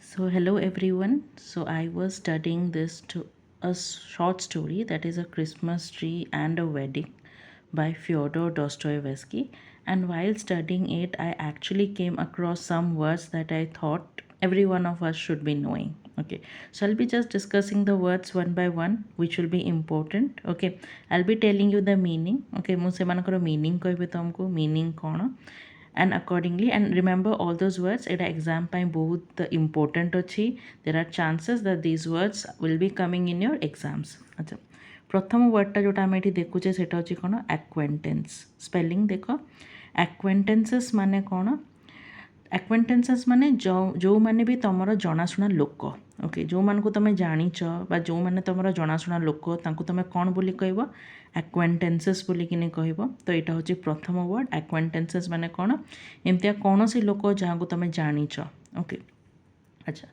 So, hello everyone. So, I was studying a short story that is a Christmas tree and a wedding by Fyodor Dostoevsky. And while studying it, I actually came across some words that I thought every one of us should be knowing. Okay, so I'll be just discussing the words one by one, which will be important. Okay, I'll be telling you the meaning. Okay, ମୁଁ ସେମାନଙ୍କର meaning କହିବି ତମକୁ meaning କ'ଣ and accordingly and remember all those words এটা exam ପାଇଁ ବହୁତ important ଅଛି. There are chances that these words will be coming in your exams. ଆଚ୍ଛା, ପ୍ରଥମ ୱାର୍ଡ଼ଟା ଯେଉଁଟା ଆମେ ଏଠି ଦେଖୁଛେ ସେଇଟା ହେଉଛି କ'ଣ acquaintance. ସ୍ପେଲିଂ ଦେଖ, acquaintances ମାନେ କ'ଣ? ଆକ୍ୱେଣ୍ଟାନ୍ସେସ୍ ମାନେ ଯେଉଁମାନେ ବି ତୁମର ଜଣାଶୁଣା ଲୋକ, ଓକେ, ଯେଉଁମାନଙ୍କୁ ତୁମେ ଜାଣିଛ ବା ଯେଉଁମାନେ ତୁମର ଜଣାଶୁଣା ଲୋକ ତାଙ୍କୁ ତୁମେ କ'ଣ ବୋଲି କହିବ? ଆକ୍ୱେଣ୍ଟାନ୍ସେସ୍ ବୋଲିକିନି କହିବ. ତ ଏଇଟା ହେଉଛି ପ୍ରଥମ ୱାର୍ଡ଼. ଆକ୍ୱେଣ୍ଟାନ୍ସେସ୍ ମାନେ କ'ଣ? ଏମିତିଆ କୌଣସି ଲୋକ ଯାହାକୁ ତୁମେ ଜାଣିଛ. ଓକେ, ଆଚ୍ଛା,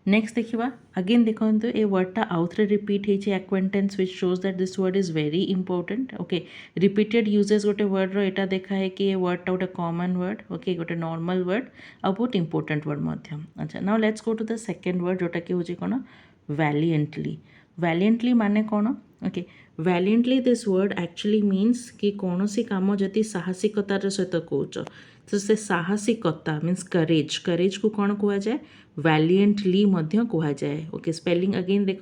नेक्स्ट देखा अगेन देखो ये वर्डटा आउथरे रिपीट होती एक्वेंटेंस which shows that this word is very important. Okay, repeated uses गोटे वर्ड रो देखा है कि ये वर्डटा गोटे कॉमन वर्ड. ओके, गोटे नॉर्मल वर्ड आ बहुत इंपोर्टेंट वर्ड मध्य. अच्छा, now let's go to the second word जोटा कि हूँ कौन वैलिएंटली. वैलिएंटली माने कौन? Okay, valiantly this word actually means कि कौन सी काम जदि साहसिकतार सहित कौच तो से साहसिकता मीन्स करेज. करेज को कौन कह जाए? वैलिएंटली मध्य कह जाए. ओके, स्पेलिंग अगेन देख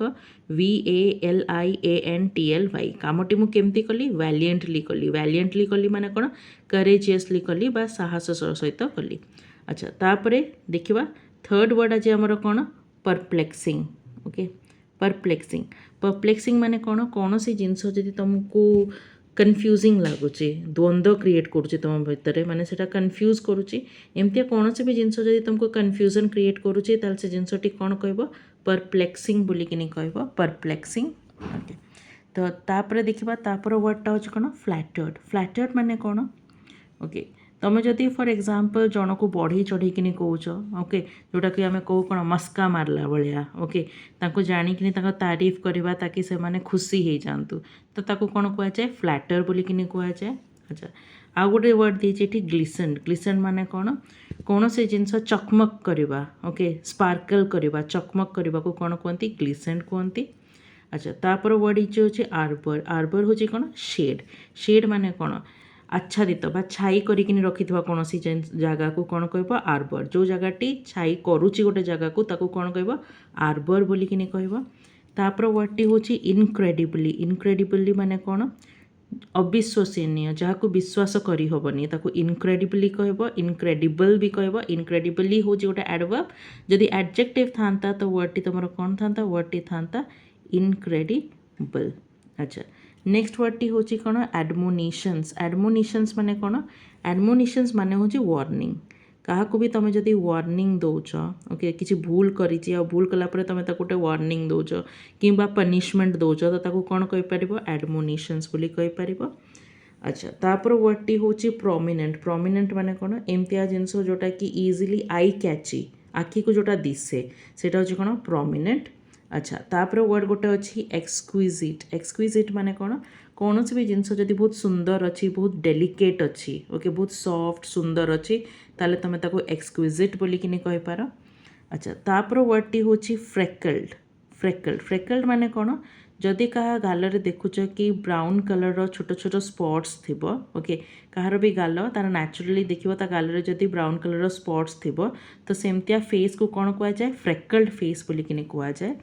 VALIANTLY. कामटी मु केमती कली? वैलिएंटली कली. वैलिएंटली कली माने कौन? करेजियसली कली बा साहस सहित कली. अच्छा, तापरे देखिबा थर्ड वर्ड आज आमर कौन? परप्लेक्सिंग. Okay, perplexing. परप्लेक्सिंग माने कौन? कौन सी जिनस जदि तुमको कन्फ्यूजिंग लगुच, द्वंद्व क्रिएट करुच्ची तुम भितर, माने सेटा कन्फ्यूज करुच्ची. एमती कौन भी जिनस जदि तुमको कन्फ्यूजन क्रिएट करुच्ची ताल से जिनसटी कौन कहब? परप्लेक्सिंग बोलिकिनी कहब. परप्लेक्सिंग. ओके, तो तापर देखिबा तापर वर्डटा होछि कौन? फ्लैटर्ड. फ्लैटर्ड माने कौन? ओके, तुम जदि फॉर एग्जांपल जन को बढ़ी चढ़ीकिनी कौच, ओके, जोटा कि आम कहू कौन? मस्का मारला भाया. ओके, ताको जानिकिनी ताको तारीफ करवा ताकि से माने खुशी हो जातु तो ताको कौन कह जाए? फ्लैटर बोलिकिनी कह जाए. अच्छा, आउ गोटे वर्ड दीजिए ग्लिसन. ग्लिसन माने कौन? कौन से जिनस चकमक करवा. ओके, स्पार्कल करवा, चकमक करने को कौन कहती? ग्लिसेंट कहती. अच्छा, तापर वर्ड इच्छे आर्बर. आर्बर हूँ कौन? शेड. शेड माने कौन? आच्छादित बा छाई करिकिनी रखिथिबा कोनोसी जगह को कौन कहब? आर्बर. जो जगहटी छाई करुच्ची गोटे जगह को ताको कौन कहब? आर्बर बोलिकिनी कहब. तापर वर्डटी होची इनक्रेडिबली. इनक्रेडिबली माने कौन? अविश्वसनीय, जहाँ को विश्वास करी होबनी ताको इनक्रेडिबली कहब. इनक्रेडिबल भी कहब. इनक्रेडिबली हूँ गोटे एडवर्ब. जदि एडजेक्टिव थांता तो वर्डटी तुमर कौन थांता? वर्डटी थांता इनक्रेडिबल. अच्छा, नेक्स्ट वर्डटी हूँ कौन? एडमोनिशंस. एडमोनिशंस माने कौन? एडमोनिशंस माने हूँ वार्निंग. क्या भी तुम जदि वार्निंग दौच, ओके, किसी भूल करी भूल कलापर तुम गोटे वार्निंग दौच कि पनिशमेंट दौच तो ताको कौन कहीपर? एडमोनिशंस बोली कहीपर. अच्छा, तापर वर्डटी हूँ प्रोमिनेंट. प्रोमिनेंट माने कौन? एमतिया जिनस जोटा कि इजिली आई कैची, आखि को जोटा दिशे सेटा हूँ कौन? प्रोमिनेंट. अच्छा, तापर वर्ड गोटे अच्छी एक्सक्विजिट. एक्सक्विजिट माने कौन? कौन भी जिनस जदि बहुत सुंदर अच्छी, बहुत डेलिकेट अच्छी, ओके, बहुत सॉफ्ट सुंदर अच्छी ताले तुम ताको एक्सक्विजिट बोलिकिनी कहीपर. अच्छा, तापर वर्डटी हूँ फ्रेकल्ड. फ्रेकल्ड. फ्रेकल्ड माने कौन? जदि क्या गालरे देखुच कि ब्राउन कलर छोट छोट स्पट्स थी, ओके, कहार भी गाल तार नेचुरली देखिए ता गालरे जदि ब्राउन कलर स्पट्स थी तो सेमतिया फेस को कौन कह जाए? फ्रेकल्ड फेस बोलिकिनी कह जाए.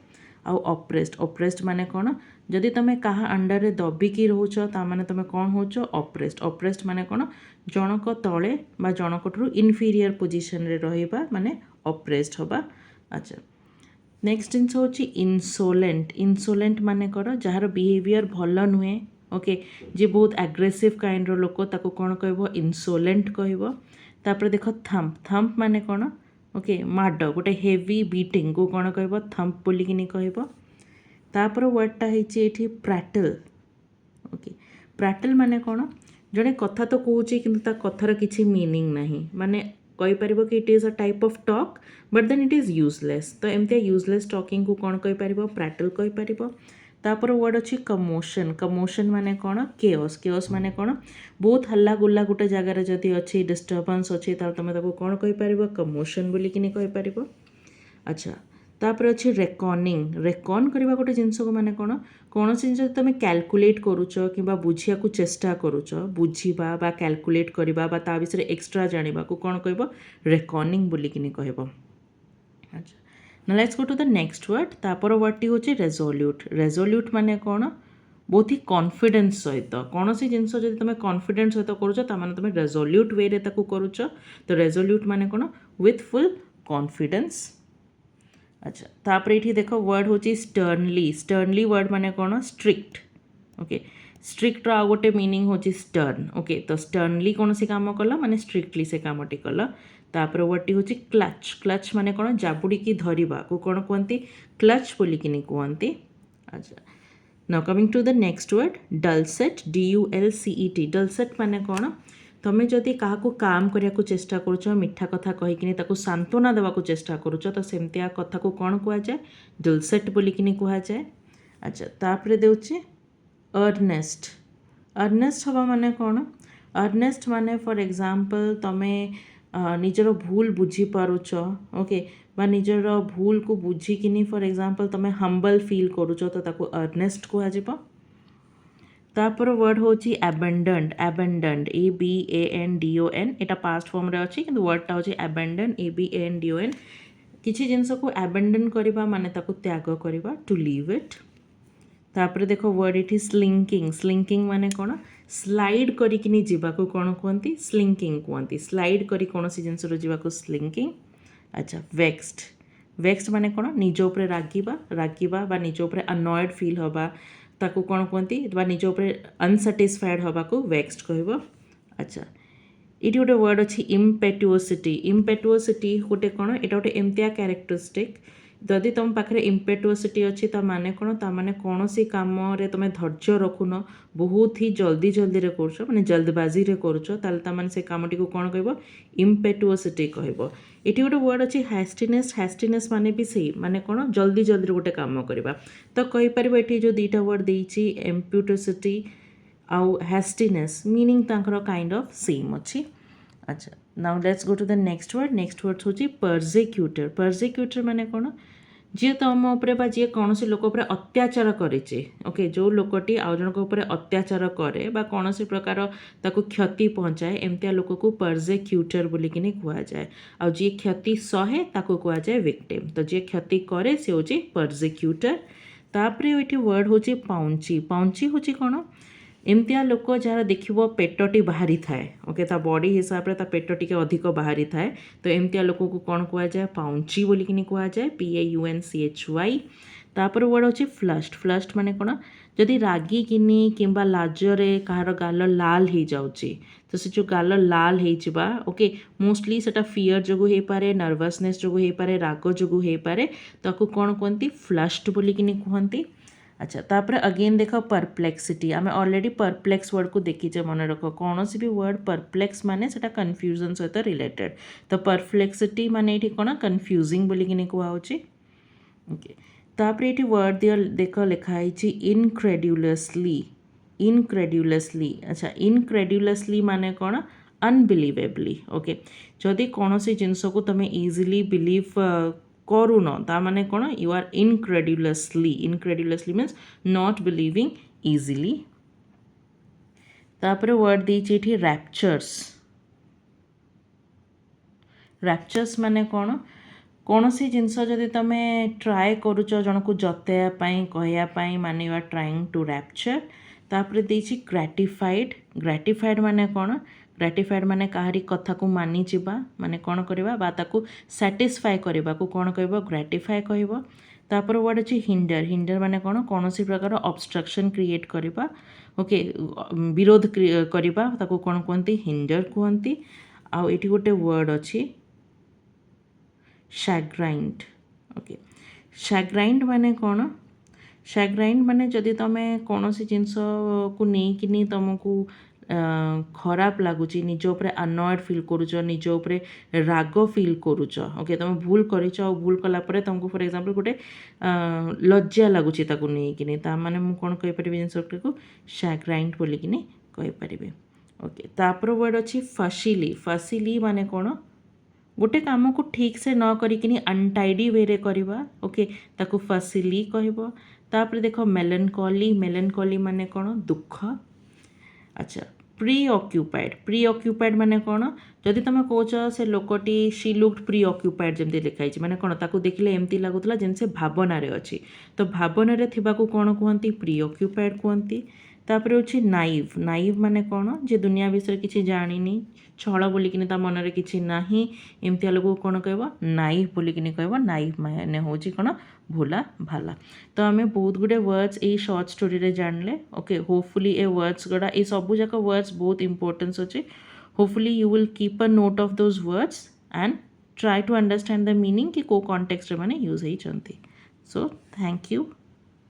आउ ऑप्रेस्ड. ऑप्रेस्ड माने कौन? जदि तुम क्या अंडर रे दबिकी रोच ताने तुम कौन होच? ऑप्रेस्ड. ऑप्रेस्ड माने कौन? जनक तले बा जनक ठू इनफीरियर पोजिशन रे रहिबा माने ऑप्रेस्ड होबा. अच्छा, नेक्स्ट जिनस हूँ इनसोलेंट. इनसोलेंट माने कर जार बिहेवियर भल नुहे, ओके, जी बहुत एग्रेसिव काइंड लोक ताको कौन कहब? इनसोलेंट कहब. तापर देख थम्प. थम्प माने कौन? ओके, माड गोटे हेवी बीटिंग को कौन कहब? थम्प बोलिकिनी कहब. तापर वर्डटा होती प्रैटल. ओके, प्रैटल माने कौन? जड़े कथा तो कहूँ कि कथार किसी मीनिंग नहीं, माने कहीपर कि it is a type of talk but then it is useless. तो एमती यूजलेस टॉकिंग को कौन कहीपर? प्रैटल कहीपर. तापर वर्ड अच्छी कमोशन. कमोशन माने कौन? केओस. केओस माने कौन? बहुत हल्ला गुल्ला गोटे जगार जदि अच्छी डिस्टर्बेंस अच्छी तुम ताको कौन कहीपर? कमोशन बोलिकिनी कहीपर. ଆଚ୍ଛା ତାପରେ ଅଛି ରେକନିଂ। ରେକନ୍ କରିବା ଗୋଟେ ଜିନିଷକୁ ମାନେ କ'ଣ, କୌଣସି ଜିନିଷ ତୁମେ କ୍ୟାଲକୁଲେଟ୍ କରୁଛ କିମ୍ବା ବୁଝିବାକୁ ଚେଷ୍ଟା କରୁଛ, ବୁଝିବା ବା କ୍ୟାଲକୁଲେଟ୍ କରିବା ବା ତା ବିଷୟରେ ଏକ୍ସଟ୍ରା ଜାଣିବାକୁ କ'ଣ କହିବ, ରେକନିଂ ବୋଲିକିନି କହିବ। ଆଚ୍ଛା ନା let's go to the next word. ତାପର ୱାର୍ଡ଼ଟି ହେଉଛି ରେଜଲ୍ୟୁଟ୍। ରେଜଲ୍ୟୁଟ୍ ମାନେ କ'ଣ, ବହୁତ ହି କନଫିଡେନ୍ସ ସହିତ କୌଣସି ଜିନିଷ ଯଦି ତୁମେ କନଫିଡେନ୍ସ ସହିତ କରୁଛ ତାମାନେ ତୁମେ ରେଜଲ୍ୟୁଟ୍ ୱେରେ ତାକୁ କରୁଛ। ତ ରେଜଲ୍ୟୁଟ୍ ମାନେ କ'ଣ, ୱିଥ୍ ଫୁଲ୍ କନଫିଡେନ୍ସ। ଆଚ୍ଛା ତାପରେ ଏଇଠି ଦେଖ ୱାର୍ଡ଼ ହେଉଛି ଷ୍ଟର୍ନଲି। ଷ୍ଟର୍ନଲି ୱାର୍ଡ଼ ମାନେ କ'ଣ, ଷ୍ଟ୍ରିକ୍ଟ। ଓକେ ଷ୍ଟ୍ରିକ୍ଟର ଆଉ ଗୋଟେ ମିନିଂ ହେଉଛି ଷ୍ଟର୍ନ। ଓକେ ତ ଷ୍ଟର୍ନଲି କୌଣସି କାମ କଲ ମାନେ ଷ୍ଟ୍ରିକ୍ଟଲି ସେ କାମଟି କଲ। ତାପରେ ୱାର୍ଡ଼ଟି ହେଉଛି କ୍ଲଚ୍। କ୍ଲଚ୍ ମାନେ କ'ଣ, ଜାବୁଡ଼ିକି ଧରିବାକୁ କ'ଣ କୁହନ୍ତି, କ୍ଲଚ୍ ବୋଲିକିନି କୁହନ୍ତି। ଆଚ୍ଛା now coming to the next word dulcet. DULCET। Dulcet ମାନେ କ'ଣ, ତୁମେ ଯଦି କାହାକୁ କାମ କରିବାକୁ ଚେଷ୍ଟା କରୁଛ, ମିଠା କଥା କହିକିନି ତାକୁ ସାନ୍ତ୍ୱନା ଦେବାକୁ ଚେଷ୍ଟା କରୁଛ, ତ ସେମିତିଆ କଥାକୁ କ'ଣ କୁହାଯାଏ, ଡଲସେଟ୍ ବୋଲିକିନି କୁହାଯାଏ। ଆଚ୍ଛା ତାପରେ ଦେଉଛି ଅର୍ନେଷ୍ଟ। ଅର୍ନେଷ୍ଟ ହେବା ମାନେ କ'ଣ, ଅର୍ନେଷ୍ଟ ମାନେ ଫର୍ ଏକ୍ଜାମ୍ପଲ୍ ତୁମେ ନିଜର ଭୁଲ ବୁଝିପାରୁଛ, ଓକେ ବା ନିଜର ଭୁଲକୁ ବୁଝିକିନି ଫର୍ ଏକ୍ଜାମ୍ପଲ୍ ତୁମେ ହମ୍ବଲ୍ ଫିଲ୍ କରୁଛ, ତ ତାକୁ ଅର୍ନେଷ୍ଟ କୁହାଯିବ। ତାପରେ ୱାର୍ଡ଼ ହେଉଛି ଆବେଣ୍ଡନ୍ଡ। ଆବେଣ୍ଡନ୍ଡ ABANDON। ଏଇଟା ପାଷ୍ଟ ଫର୍ମରେ ଅଛି କିନ୍ତୁ ୱାର୍ଡ଼ଟା ହେଉଛି ଆବେଣ୍ଡନ୍ ABANDON। କିଛି ଜିନିଷକୁ ଆବେଣ୍ଡନ୍ କରିବା ମାନେ ତାକୁ ତ୍ୟାଗ କରିବା, ଟୁ ଲିଭ୍ ଇଟ୍। ତାପରେ ଦେଖ ୱାର୍ଡ଼ ଏଠି ସ୍ଲିଙ୍କିଂ। ସ୍ଲିଙ୍କିଂ ମାନେ କ'ଣ, ସ୍ଲାଇଡ଼ କରିକିନି ଯିବାକୁ କ'ଣ କୁହନ୍ତି, ସ୍ଲିଙ୍କିଂ କୁହନ୍ତି। ସ୍ଲାଇଡ଼ କରି କୌଣସି ଜିନିଷରୁ ଯିବାକୁ ସ୍ଲିଙ୍କିଂ। ଆଚ୍ଛା ଭେକ୍ସଡ। ଭେକ୍ସଡ ମାନେ କ'ଣ, ନିଜ ଉପରେ ରାଗିବା ବା ନିଜ ଉପରେ ଅନଏଡ୍ ଫିଲ୍ ହେବା, ତାକୁ କ'ଣ କୁହନ୍ତି, ବା ନିଜ ଉପରେ ଅନସାଟିସ୍ଫାଏଡ୍ ହେବାକୁ ଭେକ୍ସଡ କହିବ। ଆଚ୍ଛା ଏଇଠି ଗୋଟେ ୱାର୍ଡ଼ ଅଛି ଇମ୍ପେଟୁଓସିଟି। ଇମ୍ପେଟୁଓସିଟି ଗୋଟେ କ'ଣ, ଏଇଟା ଗୋଟେ ଏମିତିଆ କ୍ୟାରେକ୍ଟରିଷ୍ଟିକ୍, ଯଦି ତୁମ ପାଖରେ ଇମ୍ପେଟୁଓସିଟି ଅଛି ତା ମାନେ କ'ଣ, ତା ମାନେ କୌଣସି କାମରେ ତୁମେ ଧୈର୍ଯ୍ୟ ରଖୁନ, ବହୁତ ହି ଜଲ୍ଦିରେ କରୁଛ, ମାନେ ଜଲ୍ଦବାଜିରେ କରୁଛ, ତାହେଲେ ତାମାନେ ସେ କାମଟିକୁ କ'ଣ କହିବ, ଇମ୍ପେଟୁଓସିଟି କହିବ। ଏଠି ଗୋଟେ ୱାର୍ଡ଼ ଅଛି ହାଷ୍ଟିନେସ୍। ହାଷ୍ଟିନେସ୍ ମାନେ ବି ସେଇ, ମାନେ କ'ଣ, ଜଲ୍ଦିରେ ଗୋଟେ କାମ କରିବା। ତ କହିପାରିବ ଏଠି ଯେଉଁ ଦୁଇଟା ୱାର୍ଡ଼ ଦେଇଛି ଇମ୍ପେଟୁଓସିଟି ଆଉ ହାଷ୍ଟିନେସ୍, ମିନିଂ ତାଙ୍କର କାଇଣ୍ଡ ଅଫ୍ ସେମ୍ ଅଛି। ଆଚ୍ଛା now let's go to the next word. Next word ହେଉଛି ପର୍ଜିକ୍ୟୁଟର। ପର୍ଜିକ୍ୟୁଟର ମାନେ କ'ଣ, ଯିଏ ତୁମ ଉପରେ ବା ଯିଏ କୌଣସି ଲୋକ ଉପରେ ଅତ୍ୟାଚାର କରିଛି, ଓକେ ଯେଉଁ ଲୋକଟି ଆଉ ଜଣଙ୍କ ଉପରେ ଅତ୍ୟାଚାର କରେ ବା କୌଣସି ପ୍ରକାର ତାକୁ କ୍ଷତି ପହଞ୍ଚାଏ, ଏମିତିଆ ଲୋକକୁ ପର୍ଜିକ୍ୟୁଟର ବୋଲିକିନି କୁହାଯାଏ। ଆଉ ଯିଏ କ୍ଷତି ସହେ ତାକୁ କୁହାଯାଏ ଭିକ୍ଟିମ୍। ତ ଯିଏ କ୍ଷତି କରେ ସେ ହେଉଛି ପର୍ଜିକ୍ୟୁଟର। ତାପରେ ଏଇଠି ୱାର୍ଡ଼ ହେଉଛି ପାଉଞ୍ଚି। ପାଉଞ୍ଚି ହେଉଛି କ'ଣ, ଏମିତିଆ ଲୋକ ଯାହାର ଦେଖିବ ପେଟଟି ବାହାରି ଥାଏ, ଓକେ ତା ବଡ଼ି ହିସାବରେ ତା ପେଟ ଟିକେ ଅଧିକ ବାହାରି ଥାଏ, ତ ଏମିତିଆ ଲୋକକୁ କ'ଣ କୁହାଯାଏ, ପାଉଞ୍ଚି ବୋଲିକିନି କୁହାଯାଏ, PAUNCHY। ତାପରେ ୱାର୍ଡ଼ ହେଉଛି ଫ୍ଲଷ୍ଟ। ଫ୍ଲଷ୍ଟ ମାନେ କ'ଣ, ଯଦି ରାଗିକିନି କିମ୍ବା ଲାଜରେ କାହାର ଗାଲ ଲାଲ ହେଇଯାଉଛି, ତ ସେ ଯେଉଁ ଗାଲ ଲାଲ ହେଇଯିବା, ଓକେ ମୋଷ୍ଟଲି ସେଟା ଫିୟର ଯୋଗୁଁ ହେଇପାରେ, ନର୍ଭସନେସ୍ ଯୋଗୁଁ ହେଇପାରେ, ରାଗ ଯୋଗୁଁ ହେଇପାରେ, ତାକୁ କ'ଣ କୁହନ୍ତି, ଫ୍ଲଷ୍ଟ ବୋଲିକିନି କୁହନ୍ତି। ଆଚ୍ଛା ତାପରେ ଅଗେନ୍ ଦେଖ ପରପ୍ଲେକ୍ସିଟି। ଆମେ ଅଲରେଡ଼ି ପରପ୍ଲେକ୍ସ ୱାର୍ଡ଼କୁ ଦେଖିଛେ, ମନେ ରଖ କୌଣସି ବି ୱାର୍ଡ଼ ପରପ୍ଲେକ୍ସ ମାନେ ସେଟା କନଫ୍ୟୁଜନ୍ ସହିତ ରିଲେଟେଡ୍। ତ ପରପ୍ଲେକ୍ସିଟି ମାନେ ଏଇଠି କ'ଣ, କନଫ୍ୟୁଜିଂ ବୋଲିକିନି କୁହାହେଉଛି। ଓକେ ତାପରେ ଏଇଠି ୱାର୍ଡ଼ ଦେଖ ଲେଖା ହେଇଛି ଇନକ୍ରେଡ୍ୟୁଲସଲି। ଇନକ୍ରେଡ୍ୟୁଲସଲି। ଆଚ୍ଛା ଇନକ୍ରେଡ୍ୟୁଲସଲି ମାନେ କ'ଣ, ଅନବିଲିଭେବଲି। ଓକେ ଯଦି କୌଣସି ଜିନିଷକୁ ତୁମେ ଇଜିଲି ବିଲିଭ୍ କରୁନ, ତା ମାନେ କ'ଣ, you are incredulously. Incredulously means not believing easily. ତାପରେ ୱାର୍ଡ଼ ଦେଇଛି ଏଠି ରାପଚର୍ସ। ରାପଚର୍ସ ମାନେ କ'ଣ, କୌଣସି ଜିନିଷ ଯଦି ତୁମେ ଟ୍ରାଏ କରୁଛ ଜଣକୁ ଜତେଇବା ପାଇଁ, କହିବା ପାଇଁ, ମାନେ ୟୁ ଆର୍ ଟ୍ରାଇଙ୍ଗ ଟୁ ରାପଚର୍। ତାପରେ ଦେଇଛି ଗ୍ରାଟିଫାଇଡ୍। ଗ୍ରାଟିଫାଇଡ୍ ମାନେ କ'ଣ, ଗ୍ରାଟିଫାଇଡ୍ ମାନେ କାହାରି କଥାକୁ ମାନିଯିବା, ମାନେ କ'ଣ କରିବା, ବା ତାକୁ ସାଟିସ୍ଫାଏ କରିବାକୁ କ'ଣ କହିବ, ଗ୍ରାଟିଫାଏ କହିବ। ତାପରେ ୱାର୍ଡ଼ ଅଛି ହିଣ୍ଡର। ହିଣ୍ଡର ମାନେ କ'ଣ, କୌଣସି ପ୍ରକାର ଅବଷ୍ଟ୍ରକ୍ସନ୍ କ୍ରିଏଟ୍ କରିବା, ଓକେ ବିରୋଧ କରିବା, ତାକୁ କ'ଣ କୁହନ୍ତି, ହିଣ୍ଡର କୁହନ୍ତି। ଆଉ ଏଠି ଗୋଟେ ୱାର୍ଡ଼ ଅଛି ସାଗ୍ରାଇଣ୍ଡ। ଓକେ ସାଗ୍ରାଇଣ୍ଡ ମାନେ କ'ଣ, ସାଗ୍ରାଇଣ୍ଡ ମାନେ ଯଦି ତୁମେ କୌଣସି ଜିନିଷକୁ ନେଇକିନି ତୁମକୁ ଖରାପ ଲାଗୁଛି, ନିଜ ଉପରେ ଅନଏଡ୍ ଫିଲ୍ କରୁଛ, ନିଜ ଉପରେ ରାଗ ଫିଲ୍ କରୁଛ, ଓକେ ତୁମେ ଭୁଲ କରିଛ ଆଉ ଭୁଲ କଲା ପରେ ତୁମକୁ ଫର୍ ଏକ୍ଜାମ୍ପଲ୍ ଗୋଟେ ଲଜ୍ଜା ଲାଗୁଛି ତାକୁ ନେଇକିନି, ତା ମାନେ ମୁଁ କ'ଣ କହିପାରିବି ଜିନିଷଟାକୁ, ସାଗ୍ରାଇଣ୍ଡ ବୋଲିକିନି କହିପାରିବି। ଓକେ ତାପରେ ୱାର୍ଡ଼ ଅଛି ଫସିଲି। ଫସିଲି ମାନେ କ'ଣ, गोटे काम को ठीक से न करिकिनी अनटाइडी वे रे करवा ओके ताकू फसिली कहब तापर देख मेलानकॉली माने कौन दुख अच्छा प्री ऑक्युपाइड माने कौन जदि तुम कौच से लोकटी शी लुक्ड प्री ऑक्युपाइड जमी लिखाई माने कौन ताकू देखिले एमती लगुला जमी से भावना अच्छी तो भावना थिबा को कौन कहती प्री ऑक्युपाइड कहती तापर होछि नाइव माने कौन जे दुनिया विषय किसी जानी छल बोलिकिनी ता मनरे किसी नाही एमती लोक कौन कह नाइव बोलिकिनी कह नाइव माने होछि कौन भोला भाला तो आम बहुत गुडे वर्ड्स ये शॉर्ट स्टोरी रे जानले ओके होपफुली ए वर्ड्स गुड़ा ये सबू जाक वर्ड्स बहुत इंपोर्टेंस अच्छे hopefully you will keep a note of those words and try to understand the meaning कि को कॉन्टेक्स्ट रे माने यूज होइछंती सो थैंक यू।